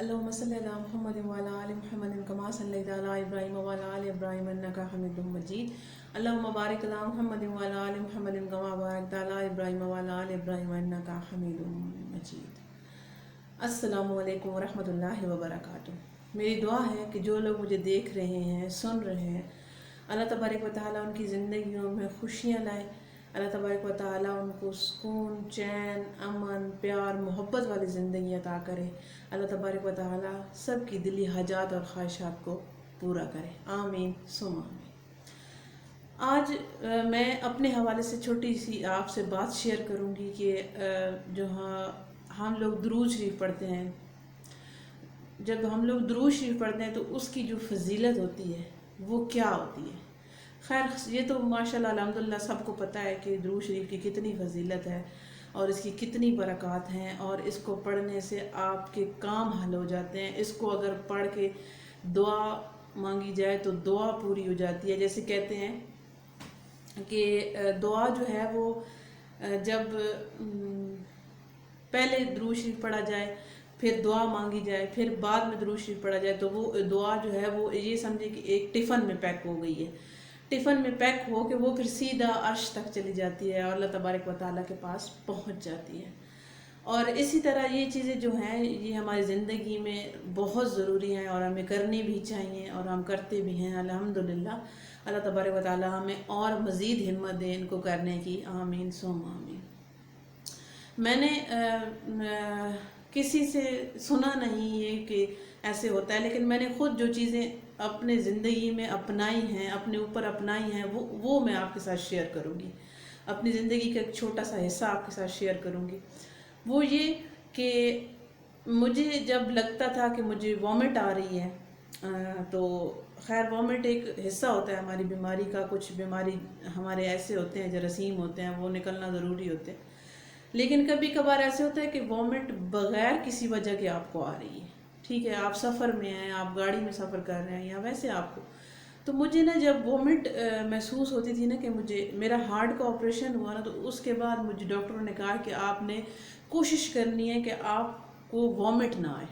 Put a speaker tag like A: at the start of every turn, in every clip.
A: اللهم صل على محمد وعلى آل محمد كما صليت على إبراهيم وعلى آل إبراهيم إنك حميد مجيد. اللهم بارك على محمد وعلى آل محمد كما باركت على إبراهيم وعلى آل إبراهيم إنك حميد مجيد. السلام علیکم ورحمۃ اللہ وبرکاتہ. میری دعا ہے کہ جو لوگ مجھے دیکھ رہے ہیں، سن رہے ہیں، اللہ تبارک و تعالیٰ ان کی زندگیوں میں خوشیاں لائے. اللہ تبارک و تعالیٰ ان کو سکون، چین، امن، پیار، محبت والی زندگی عطا کرے. اللہ تبارک و تعالیٰ سب کی دلی حاجات اور خواہشات کو پورا کرے. آمین ثم آمین. آج میں اپنے حوالے سے چھوٹی سی آپ سے بات شیئر کروں گی کہ جو ہم لوگ درود شریف پڑھتے ہیں. جب ہم لوگ درود شریف پڑھتے ہیں تو اس کی جو فضیلت ہوتی ہے وہ کیا ہوتی ہے. خیر یہ تو ماشاءاللہ الحمدللہ سب کو پتہ ہے کہ درود شریف کی کتنی فضیلت ہے اور اس کی کتنی برکات ہیں، اور اس کو پڑھنے سے آپ کے کام حل ہو جاتے ہیں. اس کو اگر پڑھ کے دعا مانگی جائے تو دعا پوری ہو جاتی ہے. جیسے کہتے ہیں کہ دعا جو ہے وہ جب پہلے درود شریف پڑھا جائے، پھر دعا مانگی جائے، پھر بعد میں درود شریف پڑھا جائے، تو وہ دعا جو ہے وہ یہ سمجھے کہ ایک ٹفن میں پیک ہو گئی ہے. ٹفن میں پیک ہو کے وہ پھر سیدھا عرش تک چلی جاتی ہے اور اللہ تبارک و تعالیٰ کے پاس پہنچ جاتی ہے. اور اسی طرح یہ چیزیں جو ہیں یہ ہماری زندگی میں بہت ضروری ہیں اور ہمیں کرنی بھی چاہیے اور ہم کرتے بھی ہیں الحمدللہ. اللہ تبارک و تعالیٰ ہمیں اور مزید ہمت دے ان کو کرنے کی. آمین ثم آمین. میں نے کسی سے سنا نہیں یہ کہ ایسے ہوتا ہے، لیکن میں نے خود جو چیزیں اپنے زندگی میں اپنائی ہیں، اپنے اوپر اپنائی ہیں، وہ میں آپ کے ساتھ شیئر کروں گی. اپنی زندگی کا ایک چھوٹا سا حصہ آپ کے ساتھ شیئر کروں گی. وہ یہ کہ مجھے جب لگتا تھا کہ مجھے وامٹ آ رہی ہے، تو خیر وامٹ ایک حصہ ہوتا ہے ہماری بیماری کا. کچھ بیماری ہمارے ایسے ہوتے ہیں جراثیم ہوتے ہیں، وہ نکلنا ضروری ہوتے ہیں. لیکن کبھی کبھار ایسے ہوتا ہے کہ وامٹ بغیر کسی وجہ کے آپ کو آ رہی ہے. ٹھیک ہے، آپ سفر میں ہیں، آپ گاڑی میں سفر کر رہے ہیں یا ویسے آپ کو. تو مجھے نا جب وامٹ محسوس ہوتی تھی نا کہ میرا ہارٹ کا آپریشن ہوا نا، تو اس کے بعد مجھے ڈاکٹروں نے کہا کہ آپ نے کوشش کرنی ہے کہ آپ کو وامٹ نہ آئے.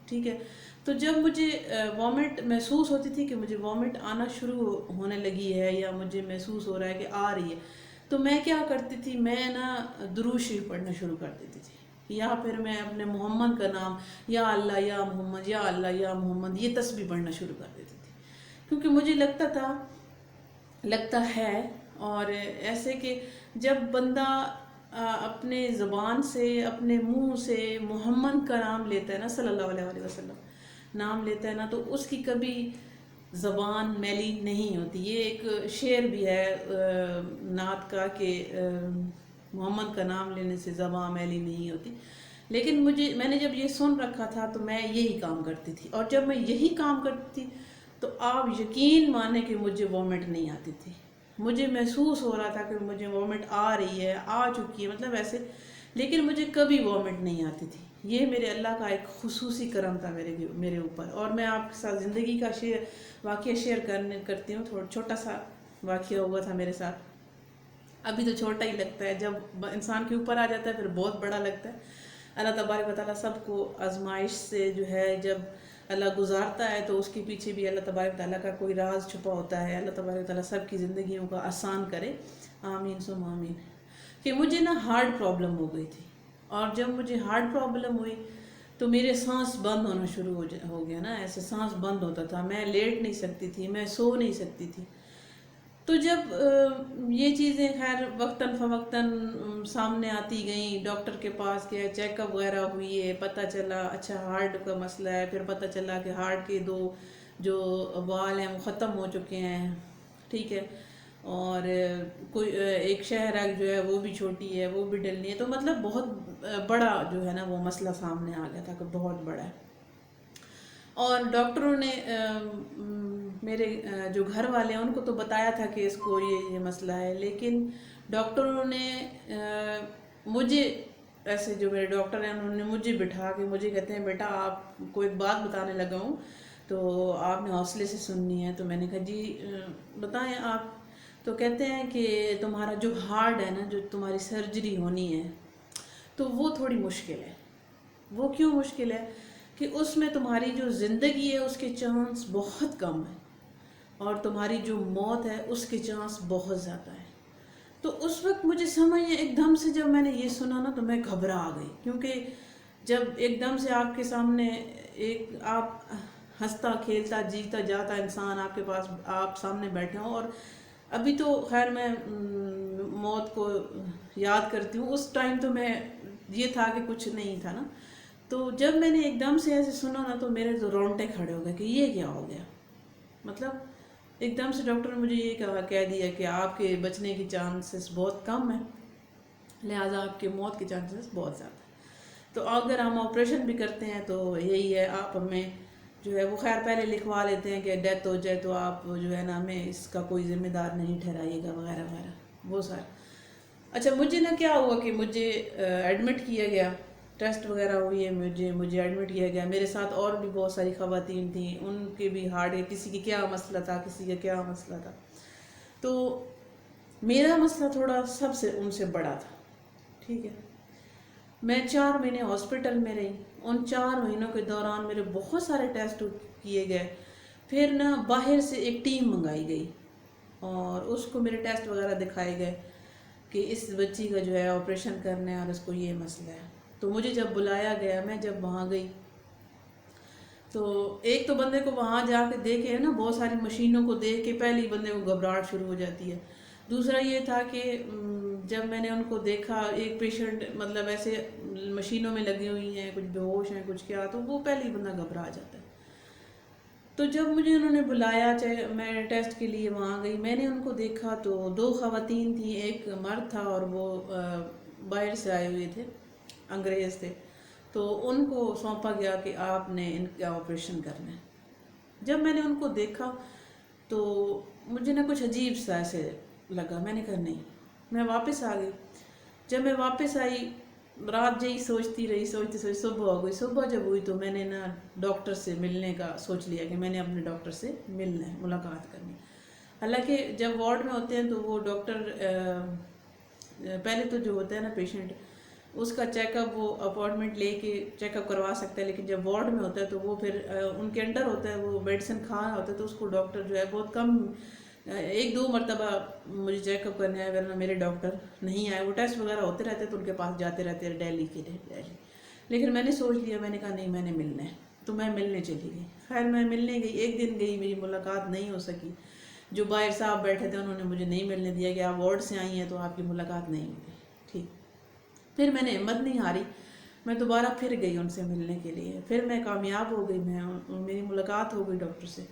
A: ٹھیک ہے. تو جب مجھے وامٹ محسوس ہوتی تھی کہ مجھے وامٹ آنا شروع ہونے لگی ہے یا مجھے محسوس ہو رہا ہے کہ آ رہی ہے، تو میں کیا کرتی تھی، میں نا درود شریف پڑھنا شروع کر دیتی تھی. یا پھر میں اپنے محمد کا نام یا اللہ یا محمد یا اللہ یا محمد یہ تسبیح پڑھنا شروع کر دیتی تھی. کیونکہ مجھے لگتا ہے اور ایسے کہ جب بندہ اپنے زبان سے، اپنے منہ سے محمد کا نام لیتا ہے نا، صلی اللہ علیہ وسلم نام لیتا ہے نا، تو اس کی کبھی زبان میلی نہیں ہوتی. یہ ایک شعر بھی ہے نعت کا کہ محمد کا نام لینے سے زبان میلی نہیں ہوتی. لیکن میں نے جب یہ سن رکھا تھا تو میں یہی کام کرتی تھی، اور جب میں یہی کام کرتی تھی تو آپ یقین مانیں کہ مجھے وامٹ نہیں آتی تھی. مجھے محسوس ہو رہا تھا کہ مجھے وامٹ آ رہی ہے، آ چکی ہے، مطلب ایسے، لیکن مجھے کبھی وامٹ نہیں آتی تھی. یہ میرے اللہ کا ایک خصوصی کرم تھا میرے اوپر. اور میں آپ کے ساتھ زندگی کا واقعہ شیئر کرتی ہوں. تھوڑا چھوٹا سا واقعہ ہوا تھا میرے ساتھ. ابھی تو چھوٹا ہی لگتا ہے، جب انسان کے اوپر آ جاتا ہے پھر بہت بڑا لگتا ہے. اللہ تبارک و تعالیٰ سب کو آزمائش سے جو ہے جب اللہ گزارتا ہے تو اس کے پیچھے بھی اللہ تبارک و تعالیٰ کا کوئی راز چھپا ہوتا ہے. اللہ تبارک و تعالیٰ سب کی زندگیوں کو آسان کرے. آمین ثم آمین. کہ مجھے نا ہارٹ پرابلم ہو گئی تھی، اور جب مجھے ہارٹ پرابلم ہوئی تو میرے سانس بند ہونا شروع ہو گیا نا. ایسے سانس بند ہوتا تھا، میں لیٹ نہیں سکتی تھی، میں سو نہیں سکتی تھی. تو جب یہ چیزیں خیر وقتاً فوقتاً سامنے آتی گئیں، ڈاکٹر کے پاس گئے، چیک اپ وغیرہ ہوئی ہے، پتہ چلا اچھا ہارٹ کا مسئلہ ہے. پھر پتہ چلا کہ ہارٹ کے 2 جو وال ہیں وہ ختم ہو چکے ہیں. ٹھیک ہے. اور کوئی ایک شہرہ جو ہے وہ بھی چھوٹی ہے، وہ بھی ڈلنی ہے. تو مطلب بہت بڑا جو ہے نا وہ مسئلہ سامنے آ گیا تھا کہ بہت بڑا ہے. اور ڈاکٹروں نے میرے جو گھر والے ہیں ان کو تو بتایا تھا کہ اس کو یہ مسئلہ ہے، لیکن ڈاکٹروں نے مجھے، ایسے جو میرے ڈاکٹر ہیں انہوں نے مجھے بٹھا کے مجھے کہتے ہیں بیٹا آپ کو ایک بات بتانے لگا ہوں تو آپ نے حوصلے سے سننی ہے. تو میں نے کہا جی بتائیں آپ. تو کہتے ہیں کہ تمہارا جو ہارٹ ہے نا، جو تمہاری سرجری ہونی ہے تو وہ تھوڑی مشکل ہے. وہ کیوں مشکل ہے کہ اس میں تمہاری جو زندگی ہے اس کے چانس بہت کم ہیں، اور تمہاری جو موت ہے اس کے چانس بہت زیادہ ہیں۔ تو اس وقت مجھے سمجھ ایک دم سے جب میں نے یہ سنا نا تو میں گھبرا گئی، کیونکہ جب ایک دم سے آپ کے سامنے ایک آپ ہنستا کھیلتا جیتا جاتا انسان آپ کے پاس آپ سامنے بیٹھے ہوں، اور ابھی تو خیر میں موت کو یاد کرتی ہوں، اس ٹائم تو میں یہ تھا کہ کچھ نہیں تھا نا، تو جب میں نے ایک دم سے ایسے سنا نا تو میرے تو رونگٹے کھڑے ہو گئے کہ یہ کیا ہو گیا۔ مطلب ایک دم سے ڈاکٹر نے مجھے یہ کہہ دیا کہ آپ کے بچنے کی چانسز بہت کم ہیں، لہٰذا آپ کے موت کے چانسز بہت زیادہ ہیں۔ تو اگر ہم آپریشن بھی کرتے ہیں تو یہی ہے، آپ ہمیں جو ہے وہ خیر پہلے لکھوا لیتے ہیں کہ ڈیتھ ہو جائے تو آپ جو ہے نا ہمیں اس کا کوئی ذمہ دار نہیں ٹھہرائیے گا وغیرہ وغیرہ وہ سارا۔ اچھا مجھے نا کیا ہوا کہ مجھے ایڈمٹ کیا گیا، ٹیسٹ وغیرہ ہوئی ہے، مجھے ایڈمٹ کیا گیا۔ میرے ساتھ اور بھی بہت ساری خواتین تھیں، ان کے بھی ہارٹ، کسی کی کیا مسئلہ تھا، کسی کا کیا مسئلہ تھا۔ تو میرا مسئلہ تھوڑا سب سے ان سے بڑا تھا، ٹھیک ہے۔ میں 4 مہینے ہاسپٹل میں رہی، ان 4 مہینوں کے دوران میرے بہت سارے ٹیسٹ کیے گئے، پھر نا باہر سے ایک ٹیم منگائی گئی اور اس کو میرے ٹیسٹ وغیرہ دکھائے گئے کہ اس بچی کا جو ہے آپریشن کرنا ہے اور اس کو یہ مسئلہ ہے۔ تو مجھے جب بلایا گیا، میں جب وہاں گئی تو ایک تو بندے کو وہاں جا کے دیکھے نا بہت ساری مشینوں کو دیکھ کے پہلی بندے کو گھبراہٹ شروع ہو جاتی ہے۔ دوسرا یہ تھا کہ جب میں نے ان کو دیکھا، ایک پیشنٹ مطلب ایسے مشینوں میں لگی ہوئی ہیں، کچھ بے ہوش ہیں، کچھ کیا، تو وہ پہلی بندہ گھبرا جاتا ہے۔ تو جب مجھے انہوں نے بلایا، چاہے میں ٹیسٹ کے لیے وہاں گئی، میں نے ان کو دیکھا تو 2 خواتین تھیں، ایک مرد تھا اور وہ باہر سے آئے ہوئے تھے، انگریز تھے۔ تو ان کو سونپا گیا کہ آپ نے ان کا آپریشن کرنا ہے۔ جب میں نے ان کو دیکھا تو مجھے نا کچھ عجیب سا ایسے لگا، میں نے کہا نہیں، میں واپس آ گئی۔ جب میں واپس آئی، رات جی سوچتی رہی، صبح ہو گئی۔ صبح جب ہوئی تو میں نے نا ڈاکٹر سے ملنے کا سوچ لیا کہ میں نے اپنے ڈاکٹر سے ملنا ہے، ملاقات کرنی۔ حالانکہ جب وارڈ میں ہوتے ہیں تو وہ ڈاکٹر پہلے تو جو ہوتا ہے نا پیشنٹ، اس کا چیک اپ وہ اپوائنٹمنٹ لے کے چیک اپ کروا سکتا ہے، لیکن جب وارڈ میں ہوتا ہے تو وہ پھر ان کے انڈر ہوتا ہے، وہ میڈیسن کھا رہا ہوتا ہے، تو اس کو ڈاکٹر جو ہے بہت کم 1-2 مرتبہ مجھے چیک اپ کرنے آئے، ورنہ میرے ڈاکٹر نہیں آئے۔ وہ ٹیسٹ وغیرہ ہوتے رہتے تو ان کے پاس جاتے رہتے ڈیلی کے ڈیلی۔ لیکن میں نے سوچ لیا، میں نے کہا نہیں، میں نے ملنا ہے، تو میں ملنے چلی گئی۔ خیر میں ملنے گئی، 1 دن گئی، میری ملاقات نہیں ہو سکی۔ جو باہر صاحب بیٹھے تھے انہوں نے مجھے نہیں ملنے دیا کہ آپ وارڈ سے آئی ہیں تو آپ کی ملاقات نہیں ہوگی، ٹھیک۔ پھر میں نے ہمت نہیں ہاری، میں دوبارہ پھر گئی ان سے ملنے کے لیے، پھر میں کامیاب ہو گئی، میری ملاقات ہو گئی ڈاکٹر سے۔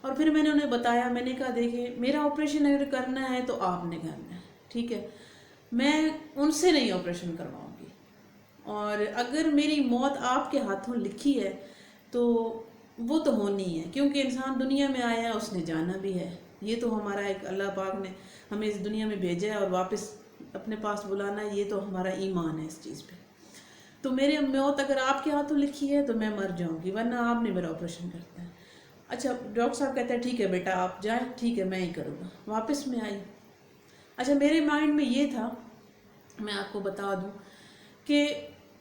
A: اور پھر میں نے انہیں بتایا، میں نے کہا دیکھیں میرا آپریشن اگر کرنا ہے تو آپ نے کرنا ہے، ٹھیک ہے، میں ان سے نہیں آپریشن کرواؤں گی، اور اگر میری موت آپ کے ہاتھوں لکھی ہے تو وہ تو ہونی ہے، کیونکہ انسان دنیا میں آیا ہے، اس نے جانا بھی ہے۔ یہ تو ہمارا ایک اللہ پاک نے ہمیں اس دنیا میں بھیجا ہے اور واپس اپنے پاس بلانا ہے، یہ تو ہمارا ایمان ہے اس چیز پہ۔ تو میری موت اگر آپ کے ہاتھوں لکھی ہے تو میں مر جاؤں گی، ورنہ آپ نے میرا آپریشن کرنا ہے۔ اچھا ڈاکٹر صاحب کہتے ہیں ٹھیک ہے بیٹا آپ جائیں، ٹھیک ہے میں ہی کروں گا۔ واپس میں آئی۔ اچھا میرے مائنڈ میں یہ تھا، میں آپ کو بتا دوں کہ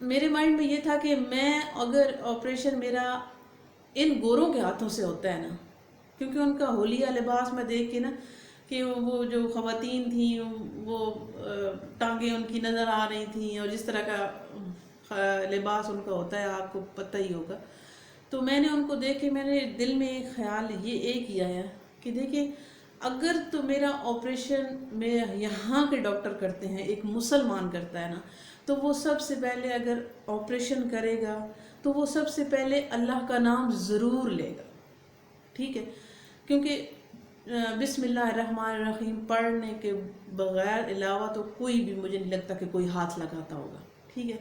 A: میرے مائنڈ میں یہ تھا کہ میں اگر آپریشن میرا ان گوروں کے ہاتھوں سے ہوتا ہے نا، کیونکہ ان کا حلیہ لباس میں دیکھ کے نا کہ وہ جو خواتین تھیں وہ ٹانگیں ان کی نظر آ رہی تھیں، اور جس طرح کا لباس ان کا ہوتا ہے آپ کو پتہ ہی ہوگا۔ تو میں نے ان کو دیکھ کے میرے دل میں ایک خیال یہ ایک ہی آیا کہ دیکھیں اگر تو میرا آپریشن میں یہاں کے ڈاکٹر کرتے ہیں، ایک مسلمان کرتا ہے نا، تو وہ سب سے پہلے اگر آپریشن کرے گا تو وہ سب سے پہلے اللہ کا نام ضرور لے گا، ٹھیک ہے، کیونکہ بسم اللہ الرحمن الرحیم پڑھنے کے بغیر علاوہ تو کوئی بھی مجھے نہیں لگتا کہ کوئی ہاتھ لگاتا ہوگا، ٹھیک ہے۔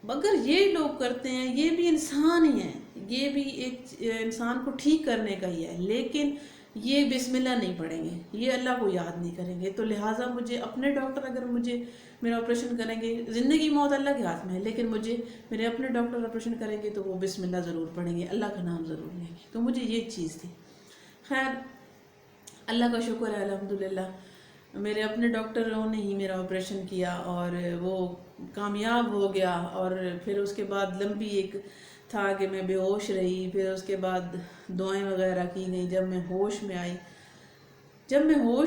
A: اگر یہ لوگ کرتے ہیں، یہ بھی انسان ہی ہیں، یہ بھی ایک انسان کو ٹھیک کرنے کا ہی ہے، لیکن یہ بسم اللہ نہیں پڑھیں گے، یہ اللہ کو یاد نہیں کریں گے۔ تو لہٰذا مجھے اپنے ڈاکٹر اگر مجھے میرا آپریشن کریں گے، زندگی موت اللہ کے ہاتھ میں ہے، لیکن مجھے میرے اپنے ڈاکٹر آپریشن کریں گے تو وہ بسم اللہ ضرور پڑھیں گے، اللہ کا نام ضرور لیں گے۔ تو مجھے یہ چیز تھی۔ خیر اللہ کا شکر ہے، الحمدللہ میرے اپنے ڈاکٹروں نے ہی میرا آپریشن کیا اور وہ کامیاب ہو گیا، اور پھر اس کے بعد لمبی ایک تھا کہ میں بے ہوش رہی، پھر اس کے بعد دعائیں وغیرہ کی گئیں. جب میں ہوش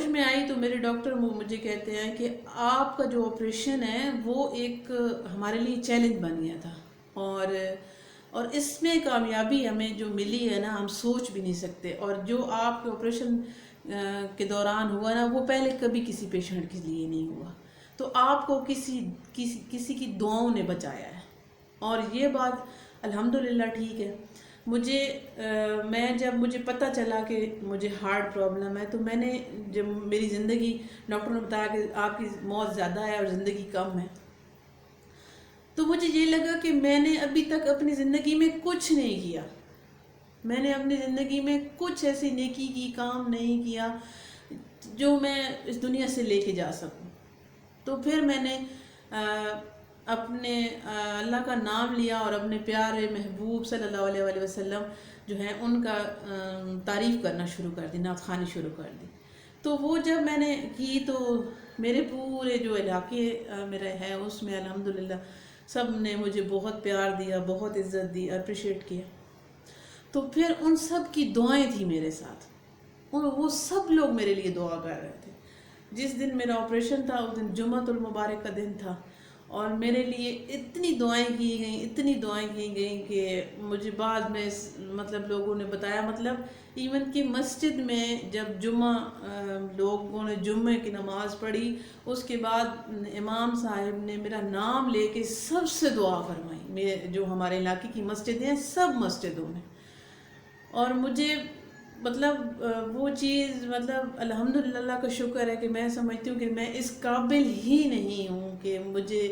A: میں آئی تو میرے ڈاکٹر مجھے کہتے ہیں کہ آپ کا جو آپریشن ہے وہ ایک ہمارے لیے چیلنج بن گیا تھا، اور اس میں کامیابی ہمیں جو ملی ہے نا، ہم سوچ بھی نہیں سکتے. اور جو آپ کے آپریشن کے دوران ہوا نا، وہ پہلے کبھی کسی پیشنٹ کے لیے نہیں ہوا. تو آپ کو کسی کی دعاؤں نے بچایا ہے، اور یہ بات الحمدللہ ٹھیک ہے. جب مجھے پتہ چلا کہ مجھے ہارٹ پرابلم ہے، تو میں نے جب میری زندگی، ڈاکٹر نے بتایا کہ آپ کی موت زیادہ ہے اور زندگی کم ہے، تو مجھے یہ لگا کہ میں نے ابھی تک اپنی زندگی میں کچھ نہیں کیا. میں نے اپنی زندگی میں کچھ ایسی نیکی کی کام نہیں کیا جو میں اس دنیا سے لے کے جا سکوں. تو پھر میں نے اپنے اللہ کا نام لیا اور اپنے پیارے محبوب صلی اللہ علیہ وآلہ وسلم جو ہیں ان کا تعریف کرنا شروع کر دی، نعت خوانی شروع کر دی. تو وہ جب میں نے کی تو میرے پورے جو علاقے میرا ہے اس میں الحمدللہ سب نے مجھے بہت پیار دیا، بہت عزت دی، اپریشیٹ کیا. تو پھر ان سب کی دعائیں تھیں میرے ساتھ، وہ سب لوگ میرے لیے دعا کر رہے تھے. جس دن میرا آپریشن تھا اس دن جمعۃ المبارک کا دن تھا، اور میرے لیے اتنی دعائیں کی گئیں کہ مجھے بعد میں مطلب لوگوں نے بتایا، مطلب ایون کہ مسجد میں جب لوگوں نے جمعے کی نماز پڑھی، اس کے بعد امام صاحب نے میرا نام لے کے سب سے دعا فرمائی. جو ہمارے علاقے کی مسجد ہیں سب مسجدوں میں، اور مجھے مطلب وہ چیز، مطلب الحمدللہ اللہ کا شکر ہے کہ میں سمجھتی ہوں کہ میں اس قابل ہی نہیں ہوں کہ مجھے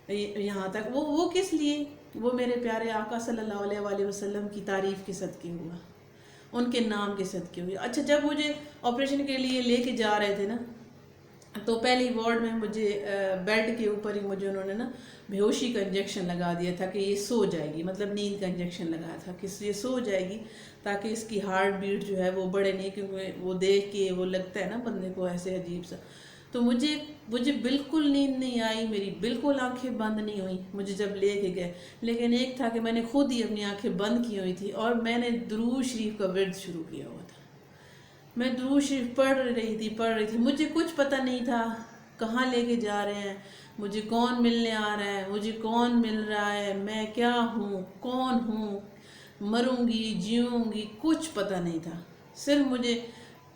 A: یہاں تک وہ کس لیے، وہ میرے پیارے آقا صلی اللہ علیہ وآلہ وسلم کی تعریف کے صدقے ہوا، ان کے نام کے صدقے ہوئی. اچھا، جب مجھے آپریشن کے لیے لے کے جا رہے تھے نا، تو پہلی وارڈ میں مجھے بیڈ کے اوپر ہی مجھے انہوں نے نا بے ہوشی کا انجیکشن لگا دیا تھا کہ یہ سو جائے گی، مطلب نیند کا انجیکشن لگایا تھا کہ یہ سو جائے گی تاکہ اس کی ہارٹ بیٹ جو ہے وہ بڑھے نہیں، کیونکہ وہ دیکھ کے وہ لگتا ہے نا بندے کو ایسے عجیب سا. تو مجھے بالکل نیند نہیں آئی، میری بالکل آنکھیں بند نہیں ہوئیں مجھے جب لے کے گئے. لیکن ایک تھا کہ میں نے خود ہی اپنی آنکھیں بند کی ہوئی تھی اور میں نے درود شریف کا ورد شروع کیا ہوا تھا. میں درود شریف پڑھ رہی تھی. مجھے کچھ پتہ نہیں تھا کہاں لے کے جا رہے ہیں، مجھے کون ملنے آ رہا ہے، مجھے کون مل رہا ہے، میں کیا ہوں، کون ہوں، مروں گی جیوں گی، کچھ پتہ نہیں تھا. صرف مجھے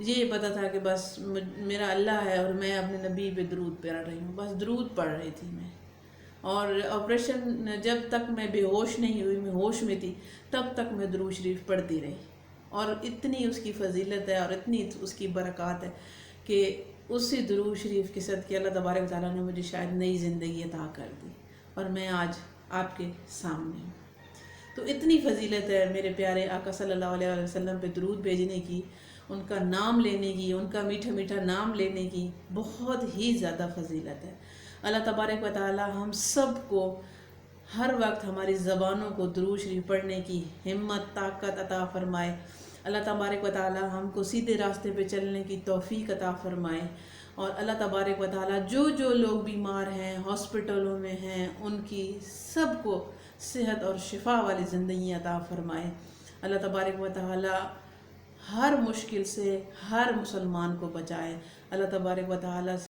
A: یہ پتہ تھا کہ بس میرا اللہ ہے اور میں اپنے نبی پہ درود پڑھ رہی ہوں، بس درود پڑھ رہی تھی میں. اور آپریشن جب تک میں بے ہوش نہیں ہوئی، میں ہوش میں تھی، تب تک میں درود شریف پڑھتی رہی. اور اتنی اس کی فضیلت ہے اور اتنی اس کی برکات ہے کہ اسی درود شریف کے صدقے اللہ تبارک و تعالیٰ نے مجھے شاید نئی زندگی عطا کر دی، اور میں آج آپ کے سامنے ہوں. تو اتنی فضیلت ہے میرے پیارے آقا صلی اللہ علیہ وسلم پہ درود بھیجنے کی، ان کا نام لینے کی، ان کا میٹھا میٹھا نام لینے کی بہت ہی زیادہ فضیلت ہے. اللہ تبارک و تعالیٰ ہم سب کو ہر وقت ہماری زبانوں کو درود شریف پڑھنے کی ہمت، طاقت عطا فرمائے. اللہ تبارک و تعالیٰ ہم کو سیدھے راستے پہ چلنے کی توفیق عطا فرمائے. اور اللہ تبارک و تعالیٰ جو لوگ بیمار ہیں، ہاسپٹلوں میں ہیں، ان کی سب کو صحت اور شفا والی زندگی عطا فرمائے. اللہ تبارک و تعالیٰ ہر مشکل سے ہر مسلمان کو بچائے. اللہ تبارک و تعالیٰ